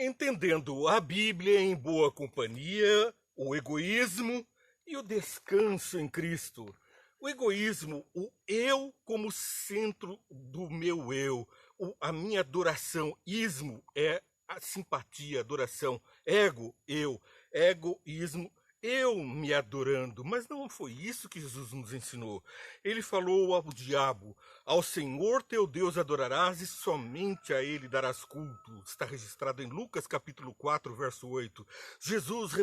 Entendendo a Bíblia em boa companhia, o egoísmo e o descanso em Cristo. O egoísmo, o eu como centro do meu eu, a minha adoração. Ismo é a simpatia, adoração. Ego, eu. Egoísmo, eu me adorando. Mas não foi isso que Jesus nos ensinou. Ele falou ao diabo: ao Senhor teu Deus adorarás e somente a ele darás culto. Está registrado em Lucas capítulo 4, verso 8. Jesus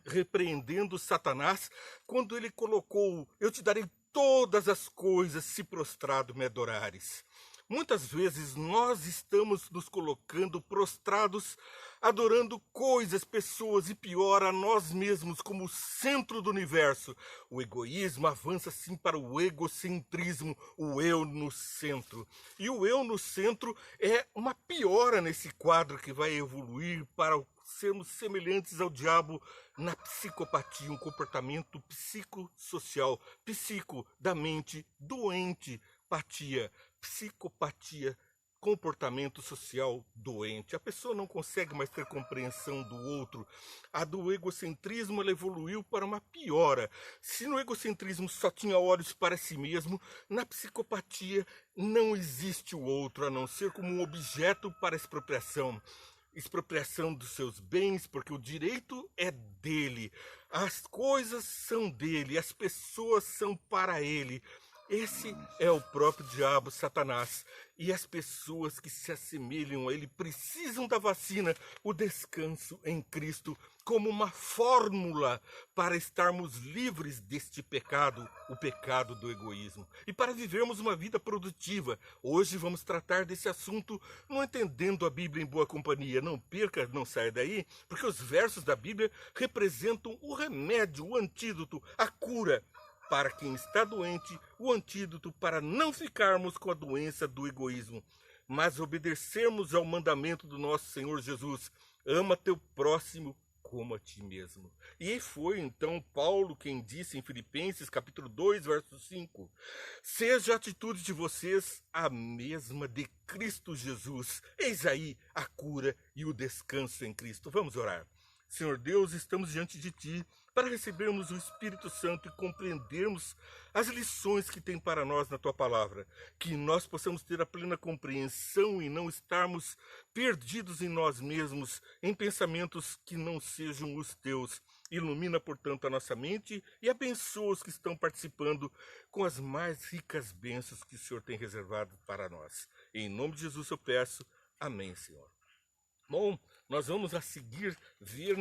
repreendendo Satanás quando ele colocou: eu te darei todas as coisas se prostrado me adorares. Muitas vezes nós estamos nos colocando prostrados, adorando coisas, pessoas e pior, a nós mesmos como centro do universo. O egoísmo avança sim para o egocentrismo, o eu no centro. E o eu no centro é uma piora nesse quadro que vai evoluir para sermos semelhantes ao diabo na psicopatia, um comportamento psicossocial, psico da mente, doente, patia, psicopatia, comportamento social doente. A pessoa não consegue mais ter compreensão do outro. A do egocentrismo ela evoluiu para uma piora. Se no egocentrismo só tinha olhos para si mesmo, na psicopatia não existe o outro a não ser como um objeto para expropriação. Expropriação dos seus bens, porque o direito é dele, as coisas são dele, as pessoas são para ele. Esse é o próprio diabo, Satanás. E as pessoas que se assemelham a ele precisam da vacina, o descanso em Cristo, como uma fórmula para estarmos livres deste pecado, o pecado do egoísmo. E para vivermos uma vida produtiva. Hoje vamos tratar desse assunto no Entendendo a Bíblia em Boa Companhia. Não perca, não saia daí, porque os versos da Bíblia representam o remédio, o antídoto, a cura para quem está doente, o antídoto para não ficarmos com a doença do egoísmo, mas obedecermos ao mandamento do nosso Senhor Jesus: ama teu próximo como a ti mesmo. E foi então Paulo quem disse em Filipenses capítulo 2, verso 5: seja a atitude de vocês a mesma de Cristo Jesus. Eis aí a cura e o descanso em Cristo. Vamos orar. Senhor Deus, estamos diante de Ti para recebermos o Espírito Santo e compreendermos as lições que tem para nós na Tua Palavra. Que nós possamos ter a plena compreensão e não estarmos perdidos em nós mesmos, em pensamentos que não sejam os Teus. Ilumina, portanto, a nossa mente e abençoa os que estão participando com as mais ricas bênçãos que o Senhor tem reservado para nós. Em nome de Jesus eu peço. Amém, Senhor. Bom, nós vamos a seguir ver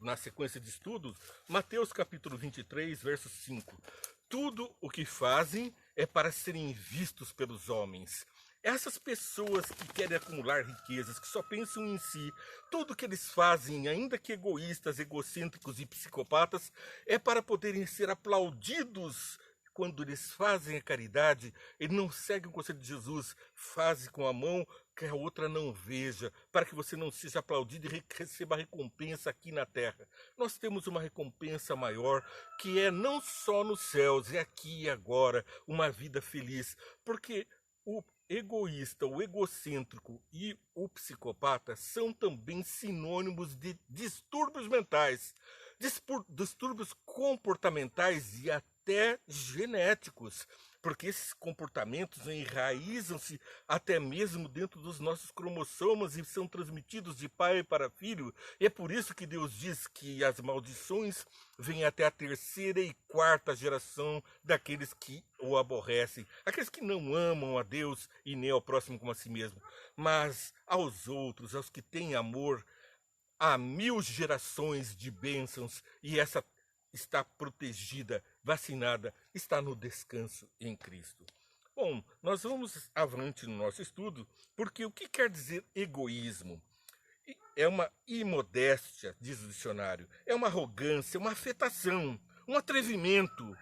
na sequência de estudos, Mateus capítulo 23, verso 5. Tudo o que fazem é para serem vistos pelos homens. Essas pessoas que querem acumular riquezas, que só pensam em si, tudo que eles fazem, ainda que egoístas, egocêntricos e psicopatas, é para poderem ser aplaudidos. Quando eles fazem a caridade, eles não seguem o conselho de Jesus: faze com a mão que a outra não veja, para que você não seja aplaudido e receba a recompensa aqui na terra. Nós temos uma recompensa maior, que é não só nos céus, é aqui e agora, uma vida feliz. Porque o egoísta, o egocêntrico e o psicopata são também sinônimos de distúrbios mentais, distúrbios comportamentais e até genéticos, porque esses comportamentos enraizam-se até mesmo dentro dos nossos cromossomas e são transmitidos de pai para filho. E é por isso que Deus diz que as maldições vêm até a terceira e quarta geração daqueles que o aborrecem, aqueles que não amam a Deus e nem ao próximo como a si mesmo, mas aos outros, aos que têm amor. Há 1000 gerações de bênçãos e essa está protegida, vacinada, está no descanso em Cristo. Bom, nós vamos avante no nosso estudo, porque o que quer dizer egoísmo? É uma imodéstia, diz o dicionário, é uma arrogância, uma afetação, um atrevimento,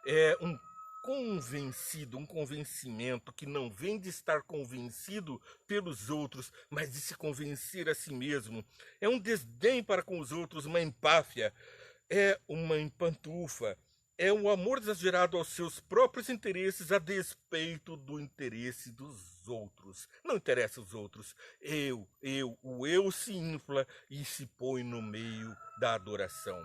é um convencido, um convencimento que não vem de estar convencido pelos outros, mas de se convencer a si mesmo. É um desdém para com os outros, uma empáfia, é uma empantufa, é um amor exagerado aos seus próprios interesses a despeito do interesse dos outros. Não interessa os outros. O eu se infla e se põe no meio da adoração.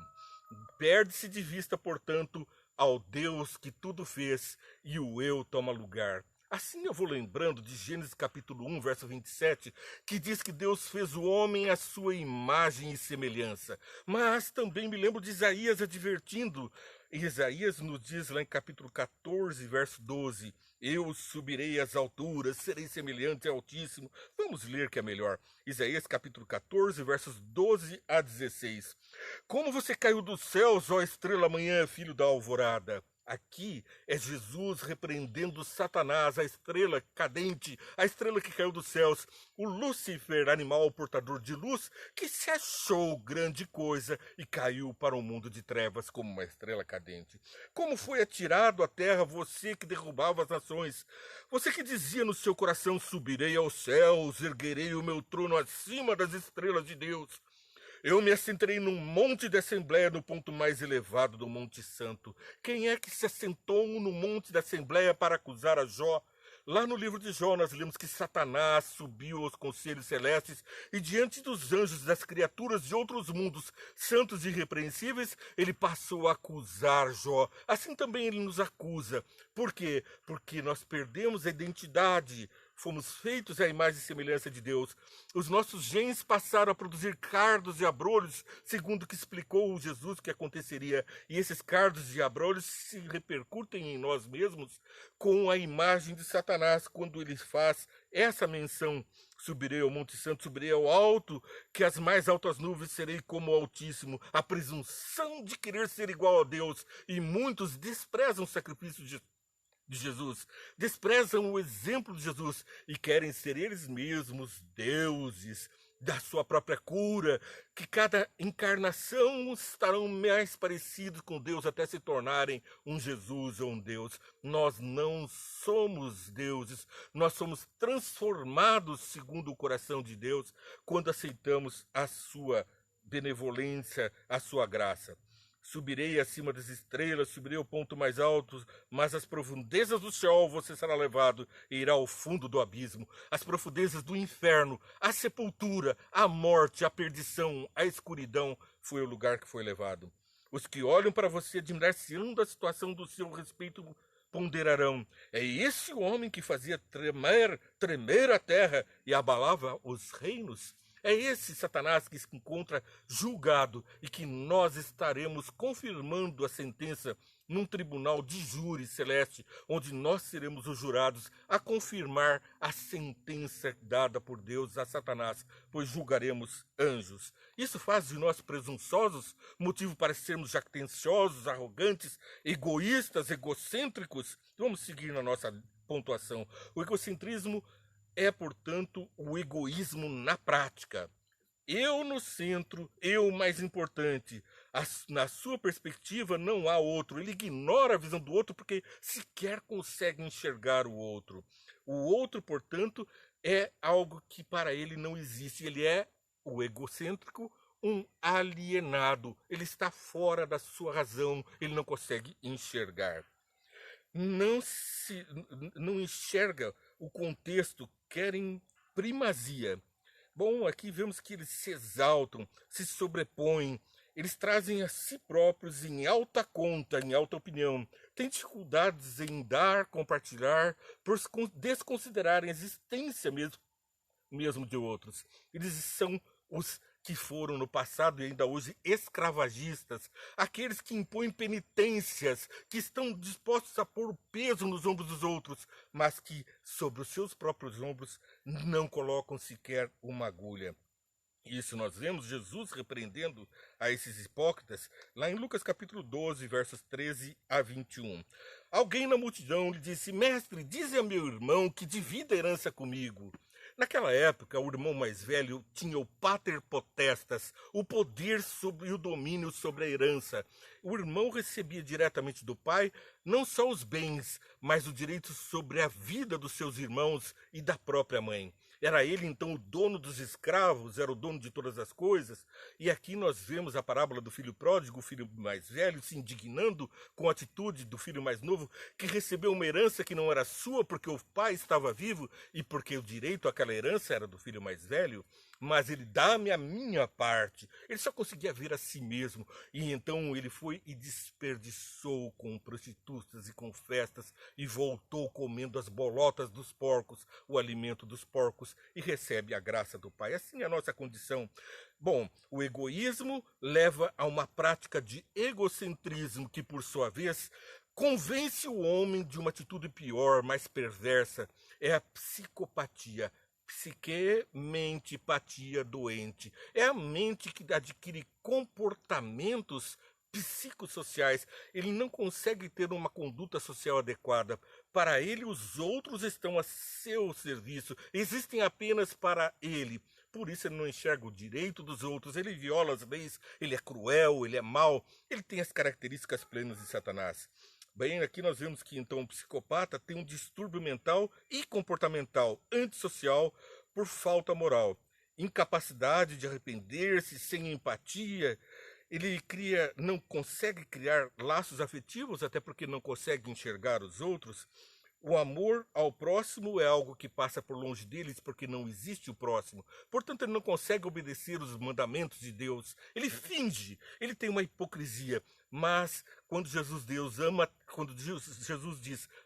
Perde-se de vista, portanto, ao Deus que tudo fez e o eu toma lugar. Assim eu vou lembrando de Gênesis capítulo 1, verso 27, que diz que Deus fez o homem à sua imagem e semelhança. Mas também me lembro de Isaías advertindo. Isaías nos diz lá em capítulo 14, verso 12, eu subirei às alturas, serei semelhante ao Altíssimo. Vamos ler que é melhor. Isaías capítulo 14, versos 12 a 16. Como você caiu dos céus, ó estrela manhã, filho da alvorada? Aqui é Jesus repreendendo Satanás, a estrela cadente, a estrela que caiu dos céus, o Lúcifer, animal portador de luz, que se achou grande coisa e caiu para um mundo de trevas como uma estrela cadente. Como foi atirado à terra você que derrubava as nações, você que dizia no seu coração, subirei aos céus, erguerei o meu trono acima das estrelas de Deus. Eu me assentarei num monte de assembleia, no ponto mais elevado do Monte Santo. Quem é que se assentou no monte da assembleia para acusar a Jó? Lá no livro de Jó nós lemos que Satanás subiu aos conselhos celestes e diante dos anjos, das criaturas de outros mundos, santos e irrepreensíveis, ele passou a acusar Jó. Assim também ele nos acusa. Por quê? Porque nós perdemos a identidade. Fomos feitos à imagem e semelhança de Deus. Os nossos genes passaram a produzir cardos e abrolhos, segundo o que explicou Jesus que aconteceria. E esses cardos e abrolhos se repercutem em nós mesmos com a imagem de Satanás, quando ele faz essa menção. Subirei ao Monte Santo, subirei ao alto, que as mais altas nuvens serei como o Altíssimo. A presunção de querer ser igual a Deus. E muitos desprezam o sacrifício de Jesus, desprezam o exemplo de Jesus e querem ser eles mesmos deuses da sua própria cura, que cada encarnação estarão mais parecidos com Deus até se tornarem um Jesus ou um Deus. Nós não somos deuses, nós somos transformados segundo o coração de Deus quando aceitamos a sua benevolência, a sua graça. Subirei acima das estrelas, subirei ao ponto mais alto, mas às profundezas do Sheol você será levado e irá ao fundo do abismo. As profundezas do inferno, a sepultura, a morte, a perdição, a escuridão foi o lugar que foi levado. Os que olham para você admirar-se-ão da situação do seu respeito ponderarão. É esse o homem que fazia tremer a terra e abalava os reinos? É esse Satanás que se encontra julgado e que nós estaremos confirmando a sentença num tribunal de júri celeste, onde nós seremos os jurados a confirmar a sentença dada por Deus a Satanás, pois julgaremos anjos. Isso faz de nós presunçosos, motivo para sermos jactanciosos, arrogantes, egoístas, egocêntricos? Vamos seguir na nossa pontuação. O egocentrismo é, portanto, o egoísmo na prática. Eu no centro, eu mais importante. Na sua perspectiva não há outro. Ele ignora a visão do outro porque sequer consegue enxergar o outro. O outro, portanto, é algo que para ele não existe. Ele é o egocêntrico, um alienado. Ele está fora da sua razão. Ele não consegue enxergar. Não enxerga o contexto, querem primazia. Bom, aqui vemos que eles se exaltam, se sobrepõem, eles trazem a si próprios em alta conta, em alta opinião. Têm dificuldades em dar, compartilhar, por desconsiderarem a existência mesmo de outros. Eles são os que foram no passado e ainda hoje escravagistas, aqueles que impõem penitências, que estão dispostos a pôr o peso nos ombros dos outros, mas que sobre os seus próprios ombros não colocam sequer uma agulha. Isso nós vemos Jesus repreendendo a esses hipócritas lá em Lucas capítulo 12, versos 13 a 21. Alguém na multidão lhe disse: Mestre, dize a meu irmão que divida a herança comigo. Naquela época, o irmão mais velho tinha o pater potestas, o poder e o domínio sobre a herança. O irmão recebia diretamente do pai não só os bens, mas o direito sobre a vida dos seus irmãos e da própria mãe. Era ele então o dono dos escravos, era o dono de todas as coisas. E aqui nós vemos a parábola do filho pródigo, o filho mais velho, se indignando com a atitude do filho mais novo, que recebeu uma herança que não era sua porque o pai estava vivo e porque o direito àquela herança era do filho mais velho. Mas ele dá-me a minha parte. Ele só conseguia ver a si mesmo. E então ele foi e desperdiçou com prostitutas e com festas e voltou comendo as bolotas dos porcos, o alimento dos porcos, e recebe a graça do Pai. Assim é a nossa condição. Bom, o egoísmo leva a uma prática de egocentrismo que, por sua vez, convence o homem de uma atitude pior, mais perversa. É a psicopatia. Psique, mente, patia, doente. É a mente que adquire comportamentos psicossociais. Ele não consegue ter uma conduta social adequada. Para ele, os outros estão a seu serviço. Existem apenas para ele. Por isso ele não enxerga o direito dos outros. Ele viola as leis. Ele é cruel, ele é mau. Ele tem as características plenas de Satanás. Bem, aqui nós vemos que então o psicopata tem um distúrbio mental e comportamental antissocial por falta moral, incapacidade de arrepender-se, sem empatia. Ele não consegue criar laços afetivos, até porque não consegue enxergar os outros. O amor ao próximo é algo que passa por longe deles porque não existe o próximo. Portanto, ele não consegue obedecer os mandamentos de Deus. Ele finge, ele tem uma hipocrisia. Mas quando Jesus diz,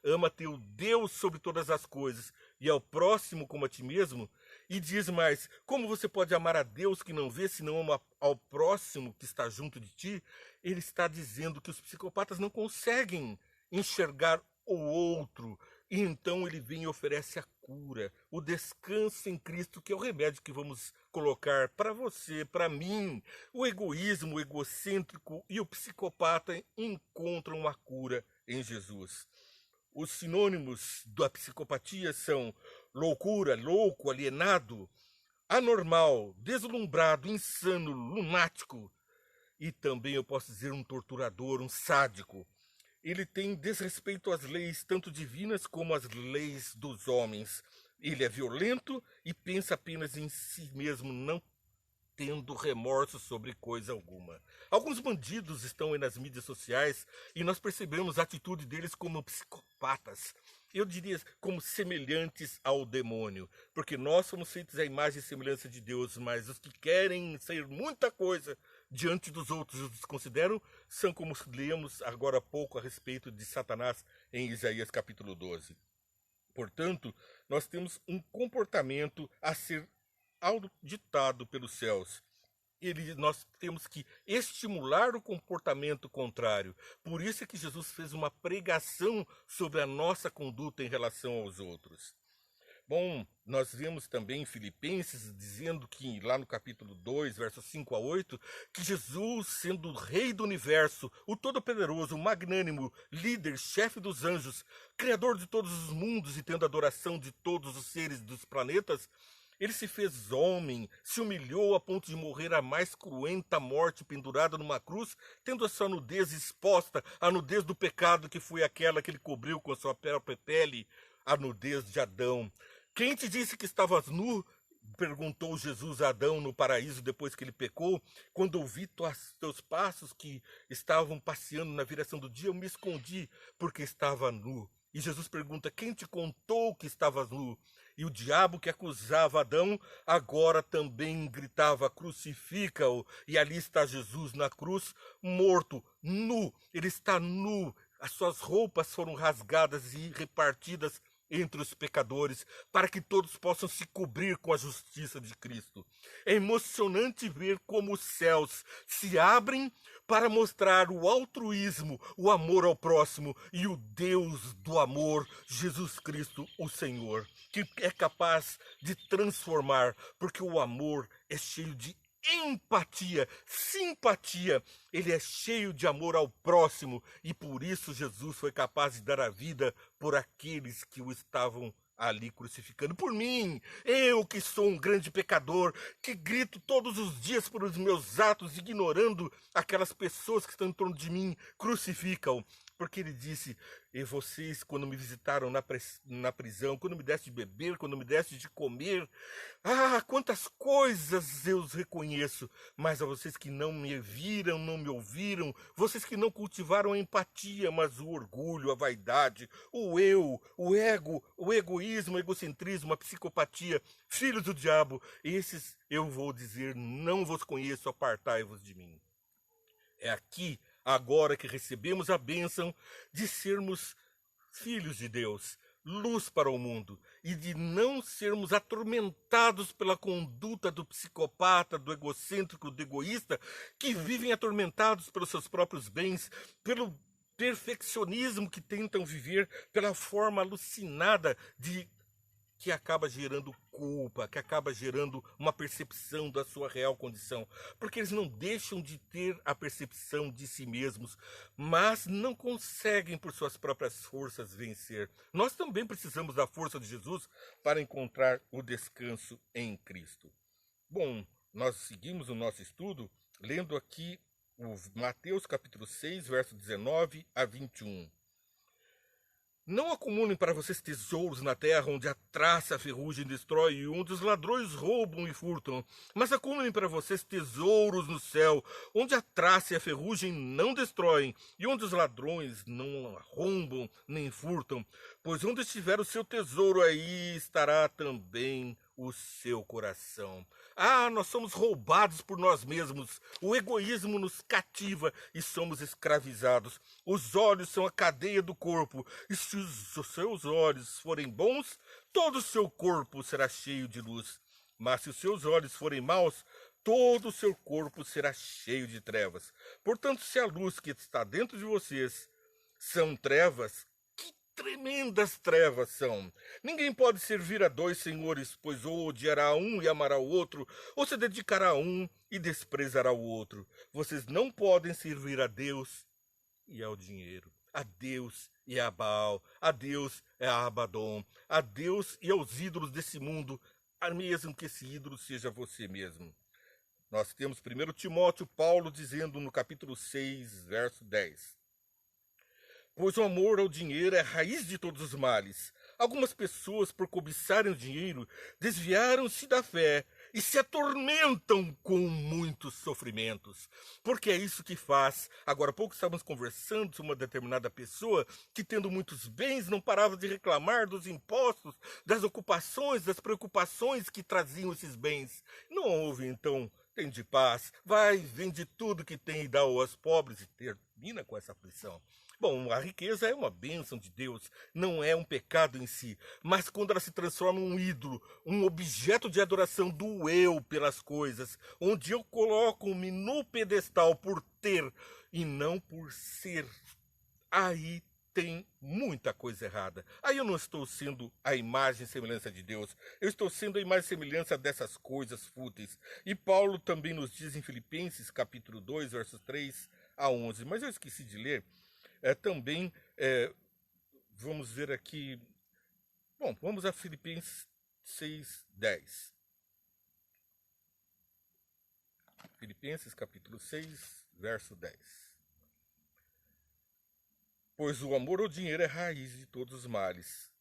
ama teu Deus sobre todas as coisas e ao próximo como a ti mesmo, e diz mais, como você pode amar a Deus que não vê, se não ama ao próximo que está junto de ti? Ele está dizendo que os psicopatas não conseguem enxergar o outro, e então ele vem e oferece a cura, o descanso em Cristo, que é o remédio que vamos colocar para você, para mim. O egoísmo, o egocêntrico e o psicopata encontram a cura em Jesus. Os sinônimos da psicopatia são loucura, louco, alienado, anormal, deslumbrado, insano, lunático, e também eu posso dizer um torturador, um sádico. Ele tem desrespeito às leis, tanto divinas como às leis dos homens. Ele é violento e pensa apenas em si mesmo, não tendo remorso sobre coisa alguma. Alguns bandidos estão aí nas mídias sociais e nós percebemos a atitude deles como psicopatas. Eu diria como semelhantes ao demônio, porque nós somos feitos à imagem e semelhança de Deus, mas os que querem ser muita coisa diante dos outros e os desconsideram são como lemos agora há pouco a respeito de Satanás em Isaías capítulo 12. Portanto, nós temos um comportamento a ser auditado pelos céus. Nós temos que estimular o comportamento contrário. Por isso é que Jesus fez uma pregação sobre a nossa conduta em relação aos outros. Bom, nós vemos também em Filipenses dizendo que lá no capítulo 2, versos 5 a 8, que Jesus, sendo o rei do universo, o todo-poderoso, o magnânimo, líder, chefe dos anjos, criador de todos os mundos e tendo adoração de todos os seres dos planetas, ele se fez homem, se humilhou a ponto de morrer a mais cruenta morte pendurada numa cruz, tendo a sua nudez exposta, a nudez do pecado que foi aquela que ele cobriu com a sua própria pele, a nudez de Adão. Quem te disse que estavas nu? Perguntou Jesus a Adão no paraíso depois que ele pecou. Quando ouvi teus passos que estavam passeando na viração do dia, eu me escondi porque estava nu. E Jesus pergunta, quem te contou que estavas nu? E o diabo que acusava Adão agora também gritava, crucifica-o. E ali está Jesus na cruz, morto, nu. Ele está nu. As suas roupas foram rasgadas e repartidas entre os pecadores, para que todos possam se cobrir com a justiça de Cristo. É emocionante ver como os céus se abrem para mostrar o altruísmo, o amor ao próximo e o Deus do amor, Jesus Cristo, o Senhor, que é capaz de transformar, porque o amor é cheio de empatia, simpatia, ele é cheio de amor ao próximo e por isso Jesus foi capaz de dar a vida por aqueles que o estavam ali crucificando. Por mim, eu que sou um grande pecador, que grito todos os dias pelos meus atos, ignorando aquelas pessoas que estão em torno de mim, crucificam. porque ele disse: e vocês, quando me visitaram na prisão, quando me deste de beber, quando me deste de comer, quantas coisas eu os reconheço, mas a vocês que não me viram, não me ouviram, vocês que não cultivaram a empatia, mas o orgulho, a vaidade, o eu, o ego, o egoísmo, o egocentrismo, a psicopatia, filhos do diabo, esses eu vou dizer: não vos conheço, apartai-vos de mim. É aqui, agora, que recebemos a bênção de sermos filhos de Deus, luz para o mundo, e de não sermos atormentados pela conduta do psicopata, do egocêntrico, do egoísta, que vivem atormentados pelos seus próprios bens, pelo perfeccionismo que tentam viver, pela forma alucinada que acaba gerando culpa, que acaba gerando uma percepção da sua real condição, porque eles não deixam de ter a percepção de si mesmos, mas não conseguem por suas próprias forças vencer. Nós também precisamos da força de Jesus para encontrar o descanso em Cristo. Bom, nós seguimos o nosso estudo lendo aqui o Mateus capítulo 6, verso 19 a 21. Não acumulem para vocês tesouros na terra, onde a traça, a ferrugem destrói e onde os ladrões roubam e furtam. Mas acumulem para vocês tesouros no céu, onde a traça e a ferrugem não destroem e onde os ladrões não arrombam nem furtam. Pois onde estiver o seu tesouro, aí estará também o seu coração. Nós somos roubados por nós mesmos. O egoísmo nos cativa e somos escravizados. Os olhos são a cadeia do corpo. E se os seus olhos forem bons, todo o seu corpo será cheio de luz. Mas se os seus olhos forem maus, todo o seu corpo será cheio de trevas. Portanto, se a luz que está dentro de vocês são trevas, tremendas trevas são. Ninguém pode servir a dois senhores, pois ou odiará um e amará o outro, ou se dedicará a um e desprezará o outro. Vocês não podem servir a Deus e ao dinheiro, a Deus e a Baal, a Deus e a Abaddon, a Deus e aos ídolos desse mundo, mesmo que esse ídolo seja você mesmo. Nós temos 1 Timóteo, Paulo dizendo no capítulo 6, verso 10. Pois o amor ao dinheiro é a raiz de todos os males. Algumas pessoas, por cobiçarem o dinheiro, desviaram-se da fé e se atormentam com muitos sofrimentos. Porque é isso que faz. Agora há pouco estávamos conversando sobre uma determinada pessoa que, tendo muitos bens, não parava de reclamar dos impostos, das ocupações, das preocupações que traziam esses bens. Não houve, então, tem de paz, vai, vende tudo que tem e dá aos pobres, e termina com essa aflição. Bom, a riqueza é uma bênção de Deus, não é um pecado em si, mas quando ela se transforma em um ídolo, um objeto de adoração do eu pelas coisas, onde eu coloco-me no pedestal por ter e não por ser, aí tem muita coisa errada. Aí eu não estou sendo a imagem e semelhança de Deus, eu estou sendo a imagem e semelhança dessas coisas fúteis. E Paulo também nos diz em Filipenses capítulo 2, versos 3 a 11, mas eu esqueci de ler. Também, vamos ver aqui, bom, vamos a Filipenses 6, 10. Filipenses capítulo 6, verso 10. Pois o amor ao dinheiro é raiz de todos os males.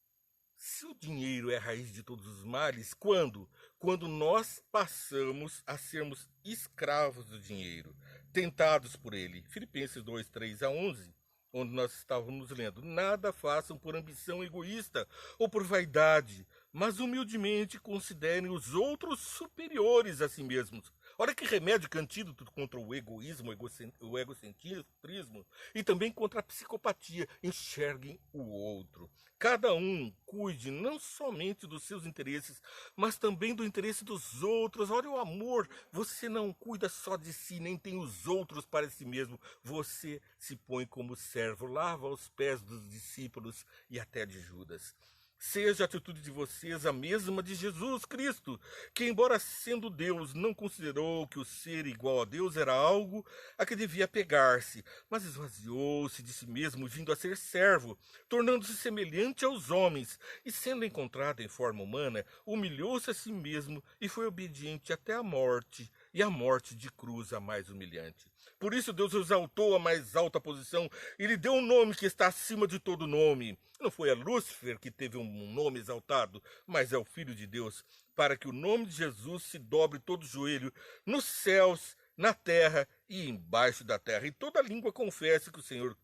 Se o dinheiro é a raiz de todos os males, quando? Quando nós passamos a sermos escravos do dinheiro, tentados por ele. Filipenses 2, 3 a 11. Onde nós estávamos lendo: nada façam por ambição egoísta ou por vaidade, mas humildemente considerem os outros superiores a si mesmos. Olha que remédio, que antídoto contra o egoísmo, o egocentrismo e também contra a psicopatia. Enxerguem o outro. Cada um cuide não somente dos seus interesses, mas também do interesse dos outros. Olha o amor. Você não cuida só de si, nem tem os outros para si mesmo. Você se põe como servo, lava os pés dos discípulos e até de Judas. Seja a atitude de vocês a mesma de Jesus Cristo, que, embora sendo Deus, não considerou que o ser igual a Deus era algo a que devia pegar-se, mas esvaziou-se de si mesmo, vindo a ser servo, tornando-se semelhante aos homens, e sendo encontrado em forma humana, humilhou-se a si mesmo e foi obediente até a morte e a morte de cruz a mais humilhante. Por isso Deus o exaltou à mais alta posição e lhe deu um nome que está acima de todo nome. Não foi a Lúcifer que teve um nome exaltado, mas é o Filho de Deus, para que o nome de Jesus se dobre todo o joelho nos céus, na terra e embaixo da terra, e toda língua confesse que o Senhor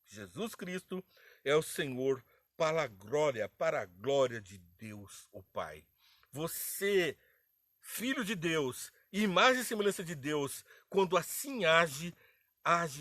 Jesus Cristo é o Senhor, para a glória de Deus, o Pai. Você, filho de Deus, imagem e semelhança de Deus, quando assim age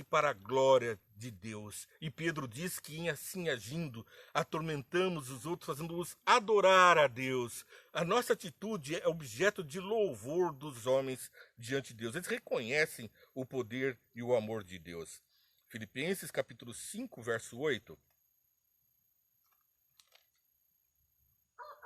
para a glória de Deus. E Pedro diz que em assim agindo, atormentamos os outros, fazendo-os adorar a Deus. A nossa atitude é objeto de louvor dos homens diante de Deus. Eles reconhecem o poder e o amor de Deus. Filipenses capítulo 5, verso 8.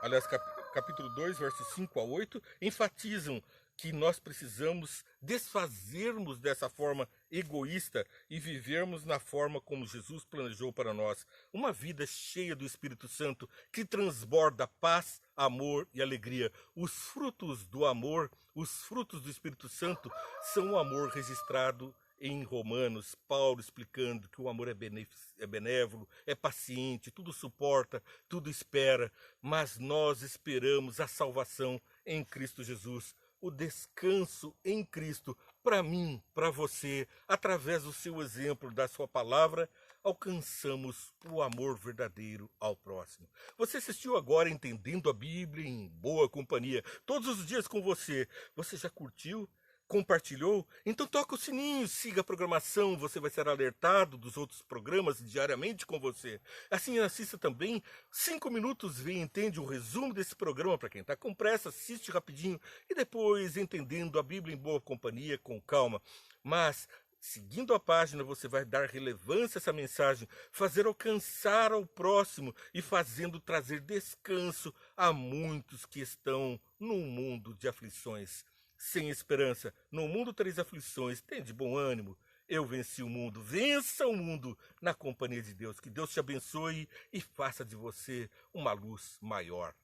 Aliás, capítulo 2, versos 5 a 8, enfatizam que nós precisamos desfazermos dessa forma egoísta e vivermos na forma como Jesus planejou para nós. Uma vida cheia do Espírito Santo que transborda paz, amor e alegria. Os frutos do amor, os frutos do Espírito Santo são o amor registrado em Romanos, Paulo explicando que o amor é benévolo, é paciente, tudo suporta, tudo espera, mas nós esperamos a salvação em Cristo Jesus, o descanso em Cristo, para mim, para você, através do seu exemplo, da sua palavra, alcançamos o amor verdadeiro ao próximo. Você assistiu agora Entendendo a Bíblia em Boa Companhia, todos os dias com você. Você já curtiu? Compartilhou? Então toca o sininho, siga a programação, você vai ser alertado dos outros programas diariamente com você. Assim assista também 5 minutos, vê e entende o resumo desse programa para quem está com pressa, assiste rapidinho e depois Entendendo a Bíblia em Boa Companhia, com calma. Mas seguindo a página, você vai dar relevância a essa mensagem, fazer alcançar ao próximo e fazendo trazer descanso a muitos que estão num mundo de aflições. Sem esperança, no mundo tereis aflições, tem de bom ânimo, eu venci o mundo, vença o mundo na companhia de Deus, que Deus te abençoe e faça de você uma luz maior.